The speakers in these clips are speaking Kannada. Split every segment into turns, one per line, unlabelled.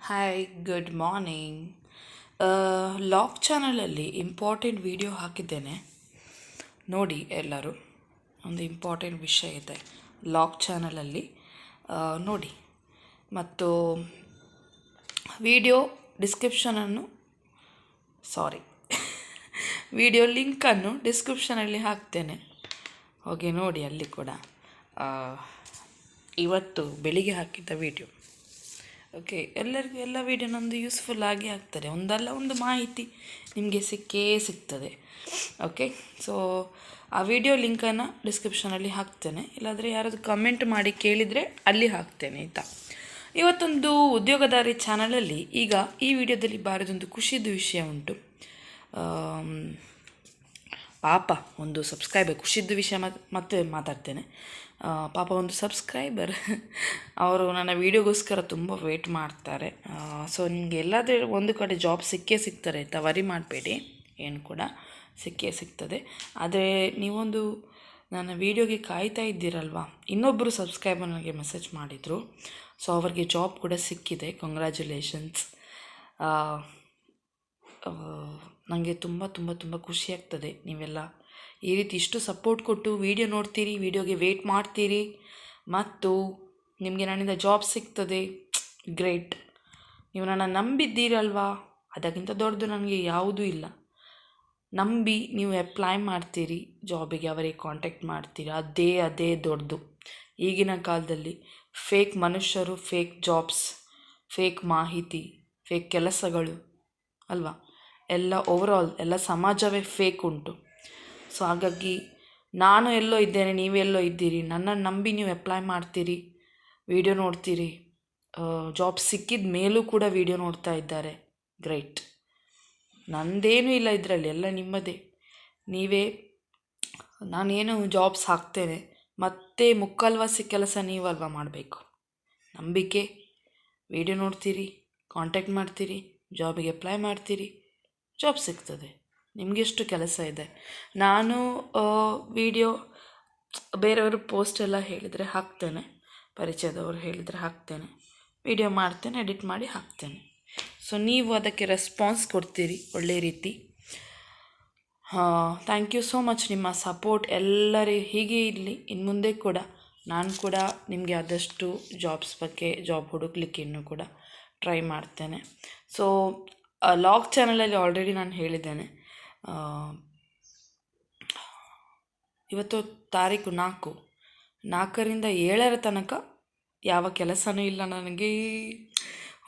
Hi good morning. ಲಾಗ್ ಚಾನಲಲ್ಲಿ ಇಂಪಾರ್ಟೆಂಟ್ ವಿಡಿಯೋ ಹಾಕಿದ್ದೇನೆ, ನೋಡಿ ಎಲ್ಲರೂ. ಒಂದು ಇಂಪಾರ್ಟೆಂಟ್ ವಿಷಯ ಇದೆ ಲಾಗ್ ಚಾನಲಲ್ಲಿ, ನೋಡಿ. ಮತ್ತು ವಿಡಿಯೋ ಡಿಸ್ಕ್ರಿಪ್ಷನನ್ನು ಸಾರಿ ವಿಡಿಯೋ ಲಿಂಕನ್ನು ಡಿಸ್ಕ್ರಿಪ್ಷನಲ್ಲಿ ಹಾಕ್ತೇನೆ, ಹೋಗಿ ನೋಡಿ ಅಲ್ಲಿ ಕೂಡ. ಇವತ್ತು ಬೆಳಿಗ್ಗೆ ಹಾಕಿದ್ದ ವಿಡಿಯೋ. ಓಕೆ, ಎಲ್ಲರಿಗೂ ಎಲ್ಲ ವೀಡಿಯೋನೊಂದು ಯೂಸ್ಫುಲ್ ಆಗಿ ಆಗ್ತದೆ, ಒಂದಲ್ಲ ಒಂದು ಮಾಹಿತಿ ನಿಮಗೆ ಸಿಕ್ಕೇ ಸಿಗ್ತದೆ. ಓಕೆ, ಸೊ ಆ ವಿಡಿಯೋ ಲಿಂಕನ್ನು ಡಿಸ್ಕ್ರಿಪ್ಷನಲ್ಲಿ ಹಾಕ್ತೇನೆ, ಇಲ್ಲಾಂದರೆ ಯಾರಾದರೂ ಕಮೆಂಟ್ ಮಾಡಿ ಕೇಳಿದರೆ ಅಲ್ಲಿ ಹಾಕ್ತೇನೆ, ಆಯಿತಾ. ಇವತ್ತೊಂದು ಉದ್ಯೋಗದಾರಿ ಚಾನಲಲ್ಲಿ ಈಗ ಈ ವಿಡಿಯೋದಲ್ಲಿ ಬಾರದೊಂದು ಖುಷಿದು ವಿಷಯ ಉಂಟು. ಪಾಪ ಒಂದು ಸಬ್ಸ್ಕ್ರೈಬರ್, ಖುಷಿದ್ದು ವಿಷಯ ಮತ್ತೆ ಮಾತಾಡ್ತೇನೆ. ಪಾಪ ಒಂದು ಸಬ್ಸ್ಕ್ರೈಬರ್ ಅವರು ನನ್ನ ವೀಡಿಯೋಗೋಸ್ಕರ ತುಂಬ ವೆಯ್ಟ್ ಮಾಡ್ತಾರೆ. ಸೊ ನಿಮಗೆ ಎಲ್ಲಾದರೂ ಒಂದು ಕಡೆ ಜಾಬ್ ಸಿಕ್ಕೇ ಸಿಗ್ತಾರೆ ಆಯಿತಾ, ವರಿ ಮಾಡಬೇಡಿ, ಏನು ಕೂಡ ಸಿಕ್ಕೇ ಸಿಗ್ತದೆ. ಆದರೆ ನೀವೊಂದು ನನ್ನ ವೀಡಿಯೋಗೆ ಕಾಯ್ತಾ ಇದ್ದೀರಲ್ವ. ಇನ್ನೊಬ್ಬರು ಸಬ್ಸ್ಕ್ರೈಬರ್ ನನಗೆ ಮೆಸೇಜ್ ಮಾಡಿದರು, ಸೊ ಅವರಿಗೆ ಜಾಬ್ ಕೂಡ ಸಿಕ್ಕಿದೆ, ಕಂಗ್ರ್ಯಾಚುಲೇಷನ್ಸ್. ನನಗೆ ತುಂಬ ತುಂಬ ತುಂಬ ಖುಷಿ ಆಗ್ತದೆ. ನೀವೆಲ್ಲ ಈ ರೀತಿ ಇಷ್ಟು ಸಪೋರ್ಟ್ ಕೊಟ್ಟು ವೀಡಿಯೋ ನೋಡ್ತೀರಿ, ವೀಡಿಯೋಗೆ ವೆಯ್ಟ್ ಮಾಡ್ತೀರಿ, ಮತ್ತು ನಿಮಗೆ ನನ್ನಿಂದ ಜಾಬ್ ಸಿಗ್ತದೆ. ಗ್ರೇಟ್. ನೀವು ನನ್ನ ನಂಬಿದ್ದೀರಲ್ವಾ, ಅದಕ್ಕಿಂತ ದೊಡ್ಡದು ನನಗೆ ಯಾವುದೂ ಇಲ್ಲ. ನಂಬಿ ನೀವು ಅಪ್ಲೈ ಮಾಡ್ತೀರಿ ಜಾಬಿಗೆ, ಅವರಿಗೆ ಕಾಂಟ್ಯಾಕ್ಟ್ ಮಾಡ್ತೀರಿ, ಅದೇ ದೊಡ್ಡದು. ಈಗಿನ ಕಾಲದಲ್ಲಿ ಫೇಕ್ ಮನುಷ್ಯರು, ಫೇಕ್ ಜಾಬ್ಸ್, ಫೇಕ್ ಮಾಹಿತಿ, ಫೇಕ್ ಕೆಲಸಗಳು ಅಲ್ವಾ, ಎಲ್ಲ ಓವರಾಲ್ ಎಲ್ಲ ಸಮಾಜವೇ ಫೇಕ್ ಉಂಟು. ಸೊ ಹಾಗಾಗಿ ನಾನು ಎಲ್ಲೋ ಇದ್ದೇನೆ, ನೀವೆಲ್ಲೋ ಇದ್ದೀರಿ, ನನ್ನನ್ನು ನಂಬಿ ನೀವು ಅಪ್ಲೈ ಮಾಡ್ತೀರಿ, ವಿಡಿಯೋ ನೋಡ್ತೀರಿ, ಜಾಬ್ ಸಿಕ್ಕಿದ ಮೇಲೂ ಕೂಡ ವಿಡಿಯೋ ನೋಡ್ತಾ ಇದ್ದಾರೆ. ಗ್ರೇಟ್. ನಂದೇನೂ ಇಲ್ಲ ಇದರಲ್ಲಿ, ಎಲ್ಲ ನಿಮ್ಮದೇ. ನೀವೇ, ನಾನೇನು ಜಾಬ್ಸ್ ಹಾಕ್ತೇನೆ, ಮತ್ತೆ ಮುಕ್ಕಾಲ್ವಾಸಿ ಕೆಲಸ ನೀವಲ್ವ ಮಾಡಬೇಕು. ನಂಬಿಕೆ, ವಿಡಿಯೋ ನೋಡ್ತೀರಿ, ಕಾಂಟ್ಯಾಕ್ಟ್ ಮಾಡ್ತೀರಿ, ಜಾಬಿಗೆ ಅಪ್ಲೈ ಮಾಡ್ತೀರಿ, ಜಾಬ್ ಸಿಗ್ತದೆ. ನಿಮಗೆಷ್ಟು ಕೆಲಸ ಇದೆ. ನಾನು ವಿಡಿಯೋ ಬೇರೆಯವರು ಪೋಸ್ಟ್ ಎಲ್ಲ ಹೇಳಿದರೆ ಹಾಕ್ತೇನೆ, ಪರಿಚಯದವರು ಹೇಳಿದರೆ ಹಾಕ್ತೇನೆ, ವಿಡಿಯೋ ಮಾಡ್ತೇನೆ, ಎಡಿಟ್ ಮಾಡಿ ಹಾಕ್ತೇನೆ. ಸೊ ನೀವು ಅದಕ್ಕೆ ರೆಸ್ಪಾನ್ಸ್ ಕೊಡ್ತೀರಿ ಒಳ್ಳೆ ರೀತಿ. Thank you so much. ನಿಮ್ಮ ಸಪೋರ್ಟ್ ಎಲ್ಲರೂ ಹೀಗೆ ಇರಲಿ ಇನ್ನು ಮುಂದೆ ಕೂಡ. ನಾನು ಕೂಡ ನಿಮಗೆ ಆದಷ್ಟು ಜಾಬ್ಸ್ ಬಗ್ಗೆ, ಜಾಬ್ ಹುಡುಕ್ಲಿಕ್ಕೆ ಇನ್ನೂ ಕೂಡ ಟ್ರೈ ಮಾಡ್ತೇನೆ. ಸೊ ಲಾಗ್ ಚಾನಲಲ್ಲಿ ಆಲ್ರೆಡಿ ನಾನು ಹೇಳಿದ್ದೇನೆ, ಇವತ್ತು ತಾರೀಕು 4ರಿಂದ 7ರ ತನಕ ಯಾವ ಕೆಲಸನೂ ಇಲ್ಲ ನನಗೆ.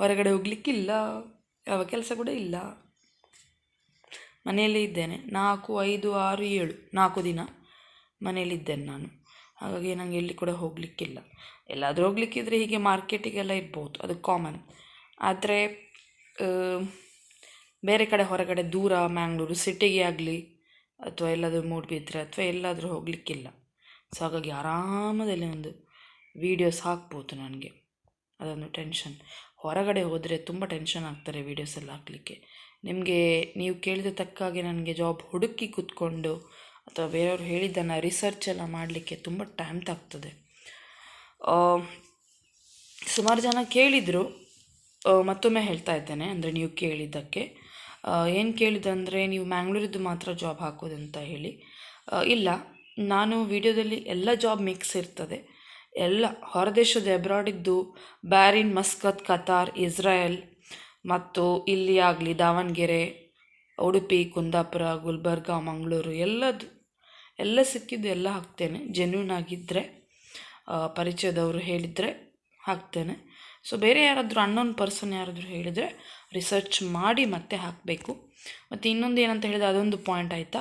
ಹೊರಗಡೆ ಹೋಗಲಿಕ್ಕಿಲ್ಲ, ಯಾವ ಕೆಲಸ ಕೂಡ ಇಲ್ಲ, ಮನೆಯಲ್ಲೇ ಇದ್ದೇನೆ. 4, 5, 6, 7 4 ದಿನ ಮನೆಯಲ್ಲಿದ್ದೇನೆ ನಾನು. ಹಾಗಾಗಿ ನನಗೆ ಎಲ್ಲಿ ಕೂಡ ಹೋಗಲಿಕ್ಕಿಲ್ಲ. ಎಲ್ಲಾದರೂ ಹೋಗ್ಲಿಕ್ಕಿದ್ರೆ ಹೀಗೆ ಮಾರ್ಕೆಟಿಗೆಲ್ಲ ಇರ್ಬೋದು, ಅದು ಕಾಮನ್. ಆದರೆ ಬೇರೆ ಕಡೆ ಹೊರಗಡೆ ದೂರ, ಮ್ಯಾಂಗ್ಳೂರು ಸಿಟಿಗೆ ಆಗಲಿ ಅಥವಾ ಎಲ್ಲಾದರೂ ಮೂಡ್ಬಿದ್ರೆ ಅಥವಾ ಎಲ್ಲಾದರೂ ಹೋಗಲಿಕ್ಕಿಲ್ಲ. ಸೊ ಹಾಗಾಗಿ ಆರಾಮದಲ್ಲಿ ಒಂದು ವೀಡಿಯೋಸ್ ಹಾಕ್ಬೋದು ನನಗೆ, ಅದೊಂದು ಟೆನ್ಷನ್. ಹೊರಗಡೆ ಹೋದರೆ ತುಂಬ ಟೆನ್ಷನ್ ಆಗ್ತಾರೆ ವೀಡಿಯೋಸ್ ಎಲ್ಲ ಹಾಕಲಿಕ್ಕೆ. ನಿಮಗೆ ನೀವು ಕೇಳಿದ ತಕ್ಕಾಗೆ ನನಗೆ ಜಾಬ್ ಹುಡುಕಿ ಕೂತ್ಕೊಂಡು ಅಥವಾ ಬೇರೆಯವರು ಹೇಳಿದ್ದನ್ನು ರಿಸರ್ಚ್ ಎಲ್ಲ ಮಾಡಲಿಕ್ಕೆ ತುಂಬ ಟೈಮ್ ತಾಗ್ತದೆ. ಸುಮಾರು ಜನ ಕೇಳಿದರು, ಮತ್ತೊಮ್ಮೆ ಹೇಳ್ತಾ ಇದ್ದೇನೆ, ಅಂದರೆ ನೀವು ಕೇಳಿದ್ದಕ್ಕೆ. ಏನು ಕೇಳಿದಂದರೆ ನೀವು ಮ್ಯಾಂಗ್ಳೂರಿದ್ದು ಮಾತ್ರ ಜಾಬ್ ಹಾಕೋದಂತ ಹೇಳಿ. ಇಲ್ಲ, ನಾನು ವಿಡಿಯೋದಲ್ಲಿ ಎಲ್ಲ ಜಾಬ್ ಮಿಕ್ಸ್ ಇರ್ತದೆ, ಎಲ್ಲ ಹೊರದೇಶದ ಅಬ್ರಾಡಿದ್ದು, ಬ್ಯಾರಿನ್, ಮಸ್ಕತ್, ಕತಾರ್, ಇಸ್ರಾಯೇಲ್, ಮತ್ತು ಇಲ್ಲಿ ಆಗಲಿ ದಾವಣಗೆರೆ, ಉಡುಪಿ, ಕುಂದಾಪುರ, ಗುಲ್ಬರ್ಗ, ಮಂಗಳೂರು, ಎಲ್ಲ ಸಿಕ್ಕಿದ್ದು ಎಲ್ಲ ಹಾಕ್ತೇನೆ. ಜೆನ್ಯೂನ್ ಆಗಿದ್ದರೆ, ಪರಿಚಯದವರು ಹೇಳಿದರೆ ಹಾಕ್ತೇನೆ. ಸೊ ಬೇರೆ ಯಾರಾದರೂ ಅನ್ನೋನ್ ಪರ್ಸನ್ ಯಾರಾದರೂ ಹೇಳಿದರೆ ರಿಸರ್ಚ್ ಮಾಡಿ ಮತ್ತೆ ಹಾಕಬೇಕು. ಮತ್ತು ಇನ್ನೊಂದು ಏನಂತ ಹೇಳಿದರೆ, ಅದೊಂದು ಪಾಯಿಂಟ್ ಆಯಿತಾ.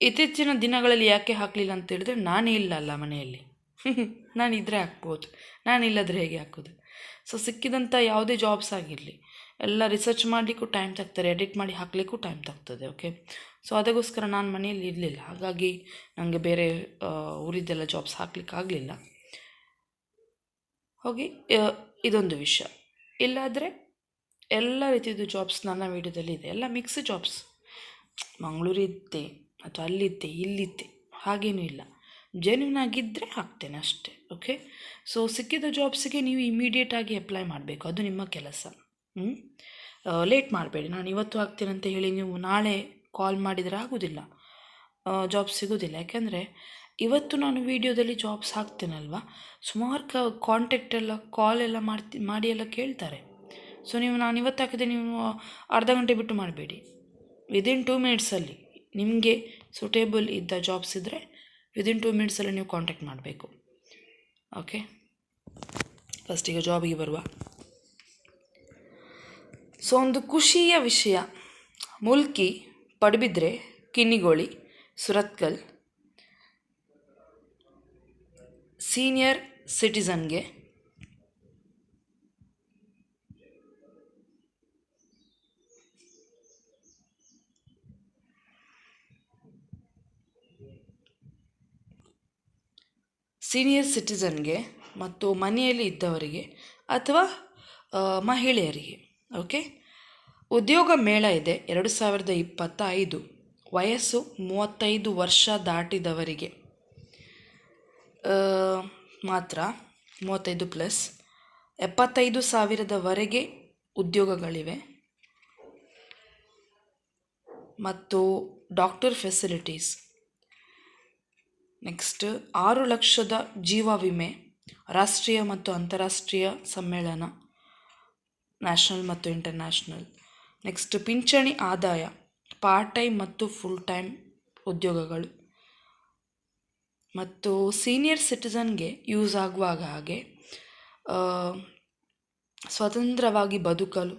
ಇತ್ತೀಚಿನ ದಿನಗಳಲ್ಲಿ ಯಾಕೆ ಹಾಕಲಿಲ್ಲ ಅಂತ ಹೇಳಿದ್ರೆ, ನಾನೇ ಇಲ್ಲಲ್ಲ ಮನೆಯಲ್ಲಿ. ನಾನಿದ್ದರೆ ಹಾಕ್ಬೋದು, ನಾನಿಲ್ಲದ್ರೆ ಹೇಗೆ ಹಾಕೋದು. ಸೊ ಸಿಕ್ಕಿದಂಥ ಯಾವುದೇ ಜಾಬ್ಸ್ ಆಗಿರಲಿ, ಎಲ್ಲ ರಿಸರ್ಚ್ ಮಾಡಲಿಕ್ಕೂ ಟೈಮ್ ತಾಗ್ತದೆ, ಎಡಿಟ್ ಮಾಡಿ ಹಾಕಲಿಕ್ಕೂ ಟೈಮ್ ತಾಗ್ತದೆ. ಓಕೆ, ಸೊ ಅದಕ್ಕೋಸ್ಕರ ನಾನು ಮನೆಯಲ್ಲಿ ಇರಲಿಲ್ಲ, ಹಾಗಾಗಿ ನನಗೆ ಬೇರೆ ಊರಿದ್ದೆಲ್ಲ ಜಾಬ್ಸ್ ಹಾಕ್ಲಿಕ್ಕಾಗಲಿಲ್ಲ. ಹೋಗಿ ಇದೊಂದು ವಿಷಯ. ಇಲ್ಲಾದರೆ ಎಲ್ಲ ರೀತಿಯದ್ದು ಜಾಬ್ಸ್ ನನ್ನ ವೀಡಿಯೋದಲ್ಲಿ ಇದೆ, ಎಲ್ಲ ಮಿಕ್ಸ್ ಜಾಬ್ಸ್. ಮಂಗಳೂರಿದ್ದೆ ಅಥವಾ ಅಲ್ಲಿದ್ದೆ ಇಲ್ಲಿದ್ದೆ ಹಾಗೇನೂ ಇಲ್ಲ, ಜೆನ್ಯೂನ್ ಆಗಿದ್ದರೆ ಹಾಕ್ತೇನೆ ಅಷ್ಟೇ. ಓಕೆ, ಸೊ ಸಿಕ್ಕಿದ ಜಾಬ್ಸಿಗೆ ನೀವು ಇಮಿಡಿಯೇಟಾಗಿ ಅಪ್ಲೈ ಮಾಡಬೇಕು, ಅದು ನಿಮ್ಮ ಕೆಲಸ. ಲೇಟ್ ಮಾಡಬೇಡಿ. ನಾನು ಇವತ್ತು ಆಗ್ತೀನಂತ ಹೇಳಿ ನೀವು ನಾಳೆ ಕಾಲ್ ಮಾಡಿದರೆ ಆಗೋದಿಲ್ಲ, ಜಾಬ್ ಸಿಗೋದಿಲ್ಲ. ಯಾಕೆಂದರೆ ಇವತ್ತು ನಾನು ವೀಡಿಯೋದಲ್ಲಿ ಜಾಬ್ಸ್ ಹಾಕ್ತೇನಲ್ವ, ಸುಮಾರು ಕಾಂಟ್ಯಾಕ್ಟ್ ಎಲ್ಲ ಕಾಲ್ ಎಲ್ಲ ಮಾಡಿ ಎಲ್ಲ ಕೇಳ್ತಾರೆ. ಸೊ ನಾನು ಇವತ್ತು ಹಾಕಿದೆ, ನೀವು ಅರ್ಧ ಗಂಟೆ ಬಿಟ್ಟು ಮಾಡಬೇಡಿ. ವಿದಿನ್ 2 ಮಿನಿಟ್ಸಲ್ಲಿ ನಿಮಗೆ ಸೂಟೇಬಲ್ ಇದ್ದ ಜಾಬ್ಸ್ ಇದ್ದರೆ ವಿದಿನ್ 2 ಮಿನಿಟ್ಸಲ್ಲಿ ನೀವು ಕಾಂಟ್ಯಾಕ್ಟ್ ಮಾಡಬೇಕು. ಓಕೆ, ಫಸ್ಟಿಗೆ ಜಾಬಿಗೆ ಬರುವ. ಸೊ ಒಂದು ಖುಷಿಯ ವಿಷಯ, ಮುಲ್ಕಿ, ಪಡುಬಿದ್ರೆ, ಕಿನ್ನಿಗೋಳಿ, ಸುರತ್ಕಲ್ ಸೀನಿಯರ್ ಸಿಟಿಸನ್ಗೆ ಮತ್ತು ಮನೆಯಲ್ಲಿ ಇದ್ದವರಿಗೆ ಅಥವಾ ಮಹಿಳೆಯರಿಗೆ ಓಕೆ ಉದ್ಯೋಗ ಮೇಳ ಇದೆ 2025. ವಯಸ್ಸು 35 ವರ್ಷ ದಾಟಿದವರಿಗೆ ಮಾತ್ರ, 35+, 75,000ವರೆಗೆ ಉದ್ಯೋಗಗಳಿವೆ. ಮತ್ತು ಡಾಕ್ಟರ್ ಫೆಸಿಲಿಟೀಸ್. ನೆಕ್ಸ್ಟ್ 6 ಲಕ್ಷದ ಜೀವ ವಿಮೆ, ರಾಷ್ಟ್ರೀಯ ಮತ್ತು ಅಂತಾರಾಷ್ಟ್ರೀಯ ಸಮ್ಮೇಳನ, ನ್ಯಾಷನಲ್ ಮತ್ತು ಇಂಟರ್ನ್ಯಾಷನಲ್. ನೆಕ್ಸ್ಟ್ ಪಿಂಚಣಿ ಆದಾಯ, ಪಾರ್ಟ್ ಟೈಮ್ ಮತ್ತು ಫುಲ್ ಟೈಮ್ ಉದ್ಯೋಗಗಳು. ಮತ್ತು ಸೀನಿಯರ್ ಸಿಟಿಸನ್ಗೆ ಯೂಸ್ ಆಗುವಾಗ ಹಾಗೆ ಸ್ವತಂತ್ರವಾಗಿ ಬದುಕಲು,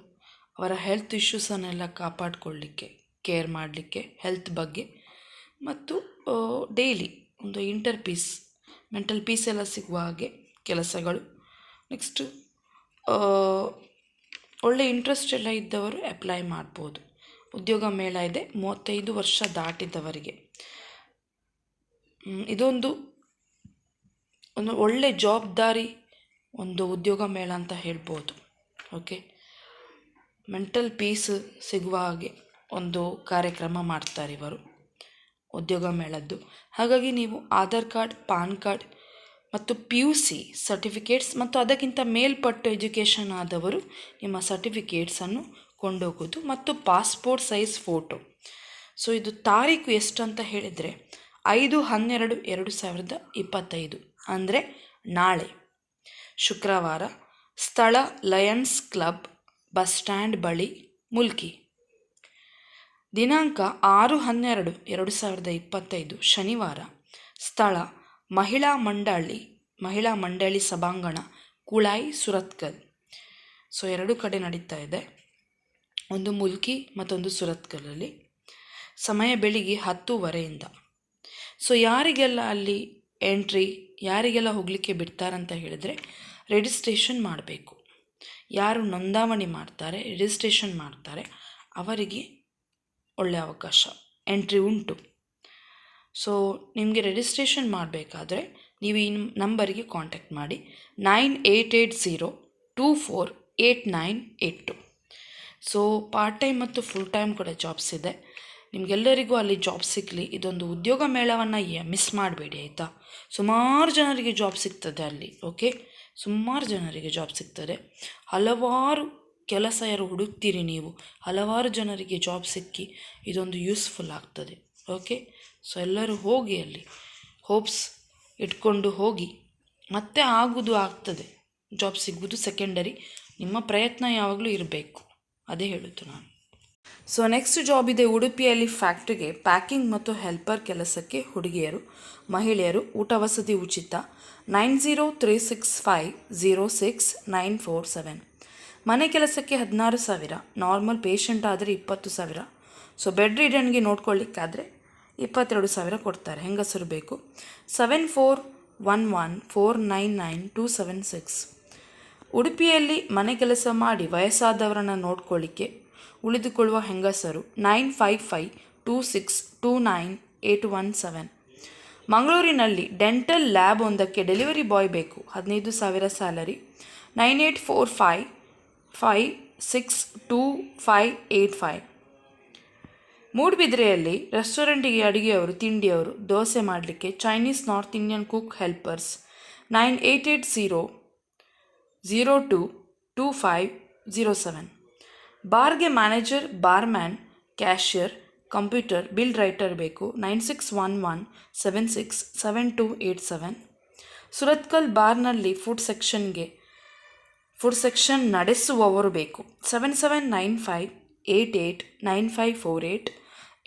ಅವರ ಹೆಲ್ತ್ ಇಶ್ಯೂಸನ್ನೆಲ್ಲ ಕಾಪಾಡಿಕೊಳ್ಳಲಿಕ್ಕೆ, ಕೇರ್ ಮಾಡಲಿಕ್ಕೆ ಹೆಲ್ತ್ ಬಗ್ಗೆ, ಮತ್ತು ಡೈಲಿ ಒಂದು ಪೀಸ್, ಮೆಂಟಲ್ ಪೀಸ್ ಎಲ್ಲ ಸಿಗುವ ಹಾಗೆ ಕೆಲಸಗಳು. ನೆಕ್ಸ್ಟ್ ಒಳ್ಳೆ ಇಂಟ್ರೆಸ್ಟ್ ಎಲ್ಲ ಇದ್ದವರು ಅಪ್ಲೈ ಮಾಡ್ಬೋದು. ಉದ್ಯೋಗ ಮೇಳ ಇದೆ 35 ವರ್ಷ ದಾಟಿದವರಿಗೆ. ಇದೊಂದು ಒಳ್ಳೆ ಜವಾಬ್ದಾರಿ ಒಂದು ಉದ್ಯೋಗ ಮೇಳ ಅಂತ ಹೇಳ್ಬೋದು. ಓಕೆ, ಮೆಂಟಲ್ ಪೀಸ್ ಸಿಗುವ ಹಾಗೆ ಒಂದು ಕಾರ್ಯಕ್ರಮ ಮಾಡ್ತಾರೆ ಇವರು ಉದ್ಯೋಗ ಮೇಳದ್ದು. ಹಾಗಾಗಿ ನೀವು ಆಧಾರ್ ಕಾರ್ಡ್, ಪಾನ್ ಕಾರ್ಡ್ ಮತ್ತು PUC ಸರ್ಟಿಫಿಕೇಟ್ಸ್ ಮತ್ತು ಅದಕ್ಕಿಂತ ಮೇಲ್ಪಟ್ಟು ಎಜುಕೇಷನ್ ಆದವರು ನಿಮ್ಮ ಸರ್ಟಿಫಿಕೇಟ್ಸನ್ನು ಕೊಂಡೋಗೋದು, ಮತ್ತು ಪಾಸ್ಪೋರ್ಟ್ ಸೈಜ್ ಫೋಟೋ. ಸೊ ಇದು ತಾರೀಕು ಎಷ್ಟು ಅಂತ ಹೇಳಿದರೆ 5/12/2025, ಅಂದರೆ ನಾಳೆ ಶುಕ್ರವಾರ. ಸ್ಥಳ ಲಯನ್ಸ್ ಕ್ಲಬ್, ಬಸ್ ಸ್ಟ್ಯಾಂಡ್ ಬಳಿ, ಮುಲ್ಕಿ. ದಿನಾಂಕ 6/12/2025 ಶನಿವಾರ. ಸ್ಥಳ ಮಹಿಳಾ ಮಂಡಳಿ ಸಭಾಂಗಣ, ಕುಳಾಯಿ, ಸುರತ್ಕಲ್. ಸೊ 2 ಕಡೆ ನಡೀತಾ ಇದೆ, ಒಂದು ಮುಲ್ಕಿ ಮತ್ತೊಂದು ಸುರತ್ಕಲಲ್ಲಿ. ಸಮಯ ಬೆಳಿಗ್ಗೆ 10:30ಇಂದ. ಸೊ ಯಾರಿಗೆಲ್ಲ ಅಲ್ಲಿ ಯಾರಿಗೆಲ್ಲ ಹೋಗಲಿಕ್ಕೆ ಬಿಡ್ತಾರಂತ ಹೇಳಿದರೆ ರಿಜಿಸ್ಟ್ರೇಷನ್ ಮಾಡಬೇಕು. ಯಾರು ನೋಂದಾವಣಿ ಮಾಡ್ತಾರೆ, ರಿಜಿಸ್ಟ್ರೇಷನ್ ಮಾಡ್ತಾರೆ, ಅವರಿಗೆ ಒಳ್ಳೆಯ ಅವಕಾಶ, ಎಂಟ್ರಿ ಉಂಟು. ಸೊ ನಿಮಗೆ ರಿಜಿಸ್ಟ್ರೇಷನ್ ಮಾಡಬೇಕಾದ್ರೆ ನೀವು ಈ ನಂಬರಿಗೆ ಕಾಂಟ್ಯಾಕ್ಟ್ ಮಾಡಿ, 9880248982. ಸೊ ಪಾರ್ಟ್ ಟೈಮ್ ಮತ್ತು ಫುಲ್ ಟೈಮ್ ಕೂಡ ಜಾಬ್ಸ್ ಇದೆ. ನಿಮಗೆಲ್ಲರಿಗೂ ಅಲ್ಲಿ ಜಾಬ್ ಸಿಗಲಿ. ಇದೊಂದು ಉದ್ಯೋಗ ಮೇಳವನ್ನು ಮಿಸ್ ಮಾಡಬೇಡಿ ಆಯಿತಾ. ಸುಮಾರು ಜನರಿಗೆ ಜಾಬ್ ಸಿಗ್ತದೆ ಅಲ್ಲಿ. ಓಕೆ, ಸುಮಾರು ಜನರಿಗೆ ಜಾಬ್ ಸಿಗ್ತದೆ. ಹಲವಾರು ಕೆಲಸ ಯಾರು ಹುಡುಕ್ತೀರಿ ನೀವು, ಹಲವಾರು ಜನರಿಗೆ ಜಾಬ್ ಸಿಕ್ಕಿ ಇದೊಂದು ಯೂಸ್ಫುಲ್ ಆಗ್ತದೆ. ಓಕೆ, ಸೊ ಎಲ್ಲರೂ ಹೋಗಿ, ಅಲ್ಲಿ ಹೋಪ್ಸ್ ಇಟ್ಕೊಂಡು ಹೋಗಿ. ಮತ್ತೆ ಆಗ್ತದೆ, ಜಾಬ್ ಸಿಗುವುದು ಸೆಕೆಂಡರಿ. ನಿಮ್ಮ ಪ್ರಯತ್ನ ಯಾವಾಗಲೂ ಇರಬೇಕು, ಅದೇ ಹೇಳುತ್ತು ನಾನು. ಸೊ ನೆಕ್ಸ್ಟ್ ಜಾಬ್ ಇದೆ ಉಡುಪಿಯಲ್ಲಿ ಫ್ಯಾಕ್ಟ್ರಿಗೆ ಪ್ಯಾಕಿಂಗ್ ಮತ್ತು ಹೆಲ್ಪರ್ ಕೆಲಸಕ್ಕೆ ಹುಡುಗಿಯರು, ಮಹಿಳೆಯರು, ಊಟ ವಸತಿ ಉಚಿತ. 9036506947. ಮನೆ ಕೆಲಸಕ್ಕೆ 16,000, ನಾರ್ಮಲ್ ಪೇಷಂಟ್ ಆದರೆ 20,000. ಸೊ ಬೆಡ್ ರಿಡನ್ಗೆ ನೋಡ್ಕೊಳ್ಳಿಕ್ಕಾದರೆ 22,000 ಕೊಡ್ತಾರೆ. ಹೆಂಗಸರು ಬೇಕು. 7411499276. ಉಡುಪಿಯಲ್ಲಿ ಮನೆ ಕೆಲಸ ಮಾಡಿ ವಯಸ್ಸಾದವರನ್ನು ನೋಡ್ಕೊಳ್ಳಿಕ್ಕೆ ಉಳಿದುಕೊಳ್ಳುವ ಹೆಂಗಸರು 9552629817. ಮಂಗಳೂರಿನಲ್ಲಿ ಡೆಂಟಲ್ ಲ್ಯಾಬ್ ಒಂದಕ್ಕೆ ಡೆಲಿವರಿ ಬಾಯ್ ಬೇಕು, 15,000 ಸ್ಯಾಲರಿ. 9845562585. ಮೂಡುಬಿದ್ರೆಯಲ್ಲಿ ರೆಸ್ಟೋರೆಂಟಿಗೆ ಅಡುಗೆಯವರು, ತಿಂಡಿಯವರು, ದೋಸೆ ಮಾಡಲಿಕ್ಕೆ, Chinese, north Indian cook helpers 9880022507. ಬಾರ್ಗೆ manager, barman, cashier, computer, bill writer ಬೇಕು. 9611767287. ಸುರತ್ಕಲ್ ಬಾರ್ನಲ್ಲಿ ಫುಡ್ ಸೆಕ್ಷನ್ ನಡೆಸುವವರು ಬೇಕು. 7795889548.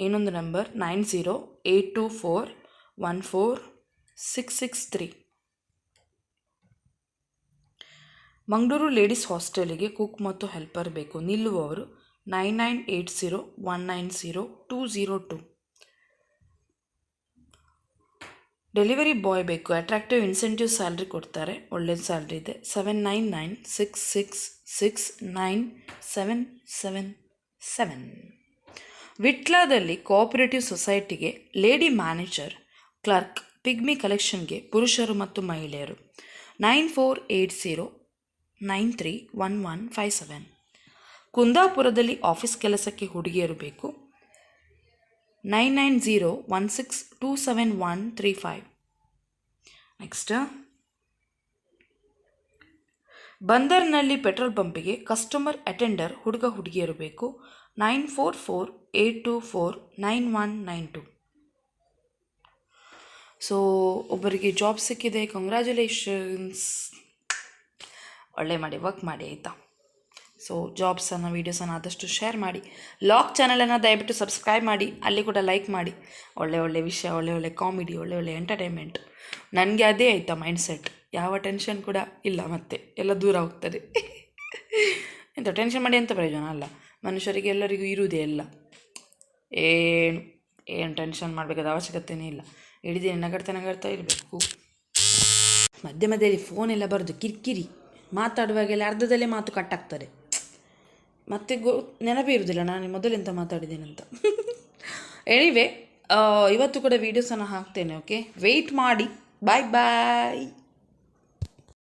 ಇನ್ನೊಂದು ನಂಬರ್ 9082414663. ಮಂಗಳೂರು ಲೇಡೀಸ್ ಹಾಸ್ಟೆಲಿಗೆ ಕುಕ್ ಮತ್ತು ಹೆಲ್ಪರ್ ಬೇಕು. ನಿಲ್ಲುವವರು 9980190202. ಡೆಲಿವರಿ ಬಾಯ್ ಬೇಕು. ಅಟ್ರಾಕ್ಟಿವ್ ಇನ್ಸೆಂಟಿವ್ ಸ್ಯಾಲ್ರಿ ಕೊಡ್ತಾರೆ, ಒಳ್ಳೆಯ ಸ್ಯಾಲ್ರಿ ಇದೆ. 7996669777. ವಿಟ್ಲಾದಲ್ಲಿ ಕೋಆಪರೇಟಿವ್ ಸೊಸೈಟಿಗೆ ಲೇಡಿ ಮ್ಯಾನೇಜರ್, ಕ್ಲರ್ಕ್, ಪಿಗ್ಮಿ ಕಲೆಕ್ಷನ್ಗೆ ಪುರುಷರು ಮತ್ತು ಮಹಿಳೆಯರು. 9480931157. ಕುಂದಾಪುರದಲ್ಲಿ ಆಫೀಸ್ ಕೆಲಸಕ್ಕೆ ಹುಡುಗಿಯರು ಬೇಕು. 9901627135. ನೆಕ್ಸ್ಟ್, ಬಂದರ್ನಲ್ಲಿ ಪೆಟ್ರೋಲ್ ಪಂಪಿಗೆ ಕಸ್ಟಮರ್ ಅಟೆಂಡರ್ ಹುಡುಗಿಯರು ಬೇಕು. 9448249192. ಸೊ ಒಬ್ಬರಿಗೆ ಜಾಬ್ ಸಿಕ್ಕಿದೆ, ಕಂಗ್ರ್ಯಾಚುಲೇಷನ್ಸ್. ಒಳ್ಳೆ ಮಾಡಿ, ವರ್ಕ್ ಮಾಡಿ ಆಯಿತಾ. ಸೊ ಜಾಬ್ಸನ್ನು, ವೀಡಿಯೋಸನ್ನು ಆದಷ್ಟು ಶೇರ್ ಮಾಡಿ. ಲಾಗ್ ಚಾನಲನ್ನು ದಯವಿಟ್ಟು ಸಬ್ಸ್ಕ್ರೈಬ್ ಮಾಡಿ, ಅಲ್ಲಿ ಕೂಡ ಲೈಕ್ ಮಾಡಿ. ಒಳ್ಳೆ ವಿಷಯ, ಒಳ್ಳೆ ಕಾಮಿಡಿ, ಒಳ್ಳೆ ಎಂಟರ್ಟೈನ್ಮೆಂಟ್. ನನಗೆ ಅದೇ ಆಯಿತಾ ಮೈಂಡ್ಸೆಟ್. ಯಾವ ಟೆನ್ಷನ್ ಕೂಡ ಇಲ್ಲ, ಮತ್ತೆ ಎಲ್ಲ ದೂರ ಹೋಗ್ತದೆ. ಎಂತ ಟೆನ್ಷನ್ ಮಾಡಿ ಎಂತ ಪ್ರಯೋಜನ ಅಲ್ಲ. ಮನುಷ್ಯರಿಗೆ ಎಲ್ಲರಿಗೂ ಇರುವುದೇ ಎಲ್ಲ. ಏನು ಟೆನ್ಷನ್ ಮಾಡಬೇಕಾದ ಅವಶ್ಯಕತೆಯೇ ಇಲ್ಲ. ಇಡೀ ದಿನ ನಗಡ್ತಾ ಇರಬೇಕು. ಮಧ್ಯದಲ್ಲಿ ಫೋನೆಲ್ಲ ಬರೋದು ಕಿರಿಕಿರಿ. ಮಾತಾಡುವಾಗೆಲ್ಲ ಅರ್ಧದಲ್ಲೇ ಮಾತು ಕಟ್ಟಾಗ್ತದೆ. ಮತ್ತೆ ನೆನಪೇ ಇರುವುದಿಲ್ಲ ನಾನು ಮೊದಲೆಂತ ಮಾತಾಡಿದ್ದೇನಂತ. ಎನಿವೆ, ಇವತ್ತು ಕೂಡ ವೀಡಿಯೋಸನ್ನು ಹಾಕ್ತೇನೆ. ಓಕೆ, ವೆಯ್ಟ್ ಮಾಡಿ. ಬಾಯ್.